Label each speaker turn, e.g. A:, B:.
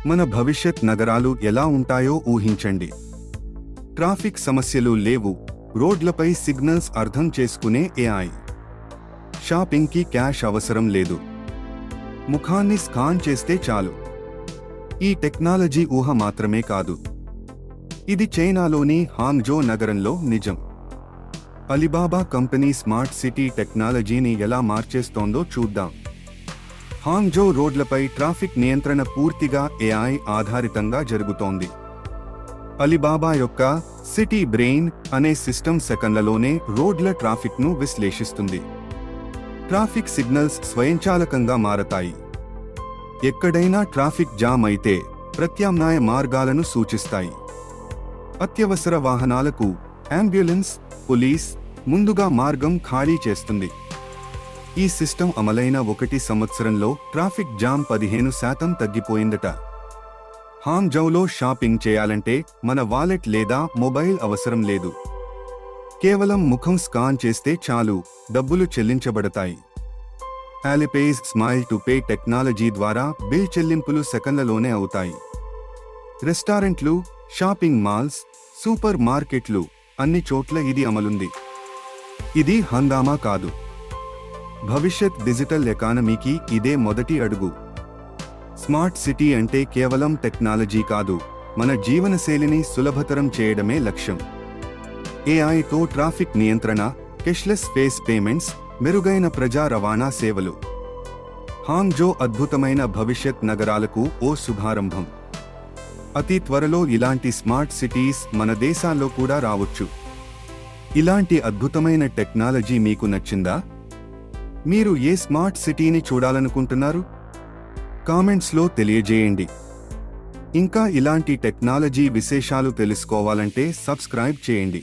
A: మన భవిష్యత్ నగరాలు ఎలా ఉంటాయో ఊహించండి. ట్రాఫిక్ సమస్యలు లేవు, రోడ్లపై సిగ్నల్స్ అర్థం చేసుకునే AI. షాపింగ్కి క్యాష్ అవసరం లేదు, ముఖాన్ని స్కాన్ చేస్తే చాలు. ఈ టెక్నాలజీ ఊహ మాత్రమే కాదు, ఇది చైనాలోని హాంగ్జో నగరంలో నిజం. అలీబాబా కంపెనీ స్మార్ట్ సిటీ టెక్నాలజీని ఎలా మార్చేస్తోందో చూద్దాం. హాంగ్జో రోడ్లపై ట్రాఫిక్ నియంత్రణ పూర్తిగా AI ఆధారితంగా జరుగుతోంది. అలీబాబా యొక్క సిటీ బ్రెయిన్ అనే సిస్టమ్ సెకన్లలోనే రోడ్ల ట్రాఫిక్ను విశ్లేషిస్తుంది. ట్రాఫిక్ సిగ్నల్స్ స్వయంచాలకంగా మారతాయి. ఎక్కడైనా ట్రాఫిక్ జామ్ అయితే ప్రత్యామ్నాయ మార్గాలను సూచిస్తాయి. అత్యవసర వాహనాలకు అంబులెన్స్, పోలీస్ ముందుగా మార్గం ఖాళీ చేస్తుంది. ఈ సిస్టమ్ అమలైన 1 సంవత్సరంలో ట్రాఫిక్ జామ్ 15% తగ్గిపోయిందట. హాంగ్జౌలో షాపింగ్ చేయాలంటే మన వాలెట్ లేదా మొబైల్ అవసరం లేదు. కేవలం ముఖం స్కాన్ చేస్తే చాలు, డబ్బులు చెల్లించబడతాయి. ఆలిపేస్ స్మైల్ టు పే టెక్నాలజీ ద్వారా బిల్ చెల్లింపులు సెకన్లలోనే అవుతాయి. రెస్టారెంట్లు, షాపింగ్ మాల్స్, సూపర్ మార్కెట్లు అన్ని చోట్ల ఇది అమలుంది. ఇది హంగామా కాదు, భవిష్యత్ డిజిటల్ ఎకానమీకి ఇదే మొదటి అడుగు. స్మార్ట్ సిటీ అంటే కేవలం టెక్నాలజీ కాదు, మన జీవనశైలిని సులభతరం చేయడమే లక్ష్యం. AIతో ట్రాఫిక్ నియంత్రణ, క్యాష్లెస్ ఫేస్ పేమెంట్స్, మెరుగైన ప్రజా రవాణా సేవలు. హాంగ్జో అద్భుతమైన భవిష్యత్ నగరాలకు ఓ శుభారంభం. అతి త్వరలో ఇలాంటి స్మార్ట్ సిటీస్ మన దేశాల్లో కూడా రావచ్చు. ఇలాంటి అద్భుతమైన టెక్నాలజీ మీకు నచ్చిందా? మీరు ఏ స్మార్ట్ సిటీని చూడాలనుకుంటున్నారు? కామెంట్స్లో తెలియజేయండి. ఇంకా ఇలాంటి టెక్నాలజీ విశేషాలు తెలుసుకోవాలంటే సబ్స్క్రైబ్ చేయండి.